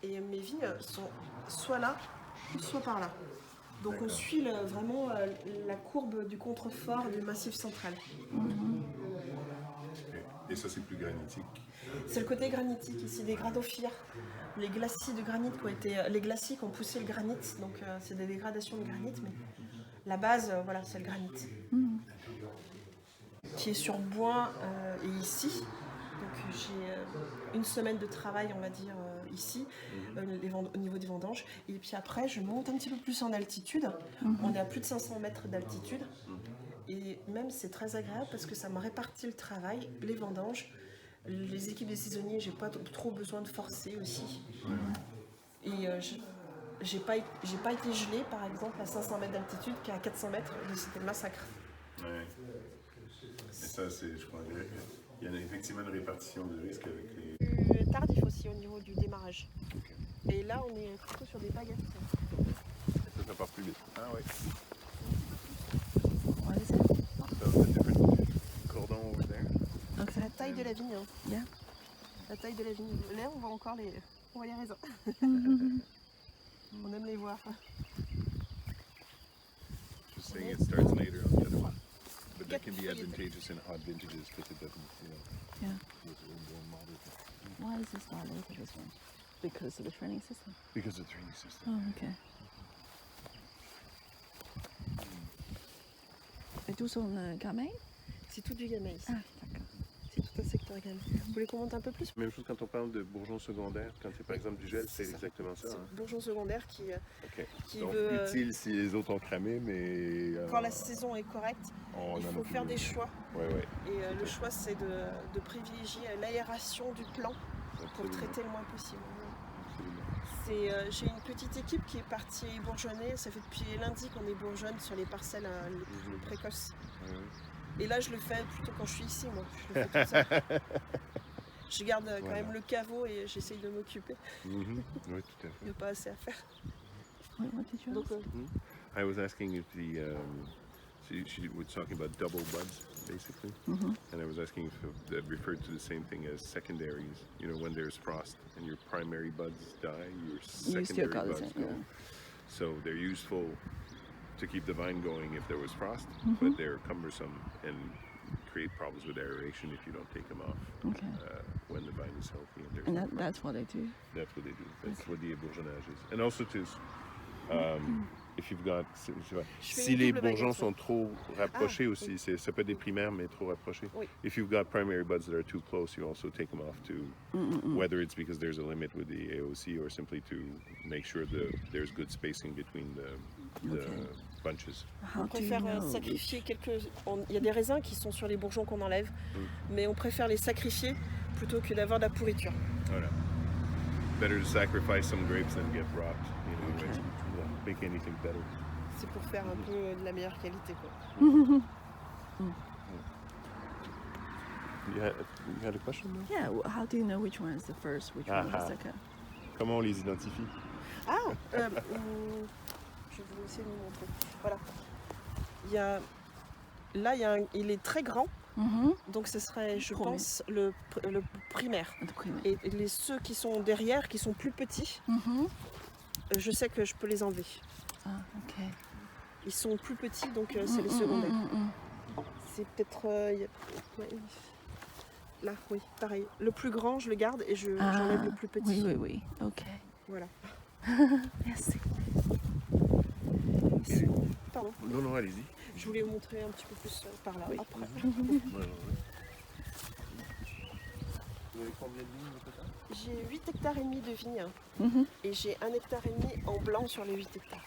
Et mes vignes sont soit là, soit par là. Donc on suit vraiment la courbe du contrefort du massif central. Et ça, c'est plus granitique. C'est le côté granitique ici, des gradophyres. Les glacis de granit les glacis qui ont poussé le granit, donc c'est des dégradations de granit, mais la base, voilà, c'est le granit. Qui est sur bois et ici. Donc j'ai une semaine de travail, on va dire, ici, au niveau des vendanges. Et puis après, je monte un petit peu plus en altitude. On est à plus de 500 mètres d'altitude. Et même, c'est très agréable parce que ça me répartit le travail, les vendanges. Les équipes des saisonniers, j'ai pas trop besoin de forcer aussi. Et j'ai pas été gelée, par exemple, à 500 mètres d'altitude, qu'à 400 mètres, c'était le massacre. Ouais. Et ça, c'est, je crois, il y a effectivement une répartition de risque avec les... Tardif aussi au niveau du démarrage. Okay. Et là, on est plutôt sur des baguettes. Ça part plus vite. Ah oui. What is it? So the different cordon over there. Donc c'est la taille de la vigne. Hein. Yeah. La taille de la vigne. Là, on voit encore les raisins. On aime les voir. Just saying it starts later on the other one. But that can be advantageous in hot vintages because it doesn't, Yeah. it's more moderate. Why is this not later, this one? Because of the training system? Because of the training system. Oh, okay. Et tout son gamay? C'est tout du gamay ici. Ah, d'accord. C'est tout un secteur gamay. Vous voulez qu'on monte un peu plus? Même chose quand on parle de bourgeons secondaires, quand c'est par exemple du gel, c'est exactement ça. C'est Hein? bourgeon secondaire qui Donc, veut... utile si les autres ont cramé, mais... Quand la saison est correcte, il faut faire des choix. Ouais. Et le choix, c'est de privilégier l'aération du plant pour traiter le moins possible. J'ai une petite équipe qui est partie bourgeonner. Ça fait depuis lundi qu'on est bourgeonne sur les parcelles les plus précoces. Et là, je le fais plutôt quand je suis ici, moi. Je le fais tout seul. Je garde quand même le caveau et j'essaye de m'occuper. Oui, tout à fait. Il n'y a pas assez à faire. What did you ask? I was asking if she was talking about double buds, basically. And I was asking if that referred to the same thing as secondaries. You know, when there's frost and your primary buds die, your secondary buds go. Yeah. So they're useful to keep the vine going if there was frost, but they're cumbersome and create problems with aeration if you don't take them off when the vine is healthy. And that's what they do? That's what they do. That's what the bourgeonnage is. And also to... if you've got, si les bourgeons sont trop rapprochés aussi, ça peut être des primaires mais trop rapprochés. Oui. If you've got primary buds that are too close, you also take them off too. Whether it's because there's a limit with the AOC or simply to make sure there's good spacing between the bunches. On préfère sacrifier il y a des raisins qui sont sur les bourgeons qu'on enlève, mais on préfère les sacrifier plutôt que d'avoir de la pourriture. Voilà. Better to sacrifice some grapes than get rot. You know, make anything better. C'est pour faire un peu de la meilleure qualité, quoi. You had a question, no? Yeah, how do you know which one is the first, which one is the second? Comment on les identifie? Je vais vous essayer de vous montrer. Voilà. Il est très grand, donc ce serait, je pense, le primaire. Et ceux qui sont derrière, qui sont plus petits, je sais que je peux les enlever. Ah, ok. Ils sont plus petits, donc c'est les secondaires. C'est peut-être... là, oui, pareil. Le plus grand, je le garde et j'enlève le plus petit. Oui, ok. Voilà. Merci. Pardon. Non, allez-y. Je voulais vous montrer un petit peu plus par là, après. Vous avez combien de vignes au total? J'ai 8 hectares et demi de vignes et j'ai 1 hectare et demi en blanc sur les 8 hectares.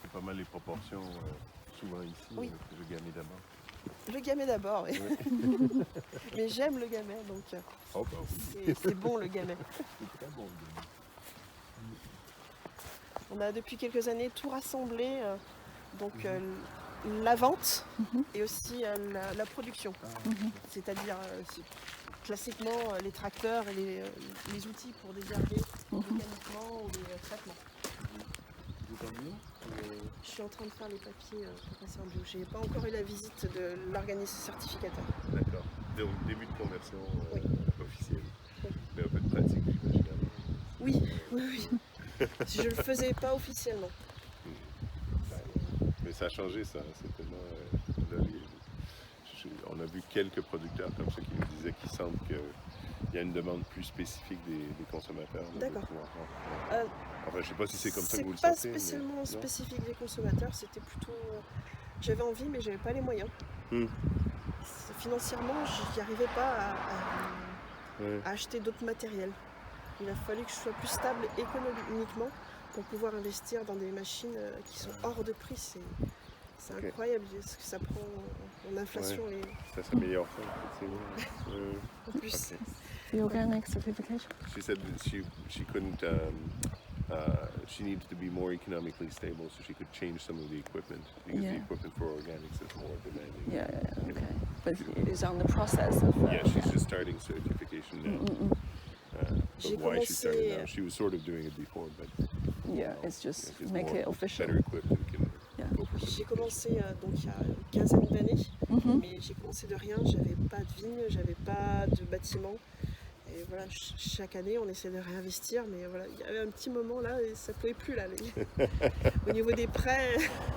C'est pas mal les proportions, souvent ici, le gamay d'abord. Le gamay d'abord, oui. Mais j'aime le gamay, donc c'est bon le gamay. C'est très bon le gamay. On a depuis quelques années tout rassemblé, donc la vente et aussi la production. C'est-à-dire classiquement les tracteurs et les outils pour désherber mécaniquement ou les traitements. Je suis en train de faire les papiers pour passer en bio. Je n'ai pas encore eu la visite de l'organisme certificateur. D'accord. Donc début de conversion officielle. Mais un peu de pratique. Oui, oui. Je le faisais pas officiellement. Mais ça a changé, ça. C'est tellement. Là, on a vu quelques producteurs comme ça qui nous disaient qu'ils sentent qu'il y a une demande plus spécifique des consommateurs. Là, D'accord. enfin, je ne sais pas si c'est comme ça que vous le C'est pas sentez. spécialement Non? spécifique des consommateurs, c'était plutôt. J'avais envie, mais j'avais pas les moyens. Hmm. Financièrement, j'y arrivais pas Ouais. à acheter d'autres matériels. Il a fallu que je sois plus stable économiquement pour pouvoir investir dans des machines qui sont hors de prix. C'est Ok. incroyable ce que ça prend en inflation. Ça s'améliore, ça, effectivement. En plus, Okay. The organic certification. She said that she couldn't. She needed to be more economically stable so she could change some of the equipment because the Yeah. equipment for organics is more demanding. Yeah, okay. But it's on the process of. Yeah, she's just starting certification now. J'ai But why she started commencé- now? She was sort of doing it before, but Yeah, it's just she's make more it official. better equipped and can Yeah. go for j'ai certification. commencé donc il y a une quinzaine d'années, Mhm. mais j'ai commencé de rien. J'avais pas de vigne, j'avais pas de bâtiment. Et voilà, chaque année, on essaie de réinvestir, mais voilà, il y avait un petit moment là et ça pouvait plus là. Au niveau des prêts.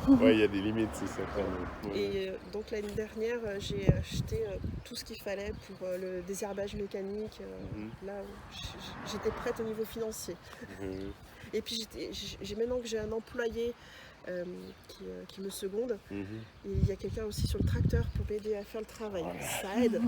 Ouais, il y a des limites, c'est ça. Quand même. Ouais. Et donc l'année dernière, j'ai acheté tout ce qu'il fallait pour le désherbage mécanique. Là, j'étais prête au niveau financier. Mhm. Et puis maintenant que j'ai un employé qui me seconde, Mhm. et il y a quelqu'un aussi sur le tracteur pour m'aider à faire le travail. Ça aide.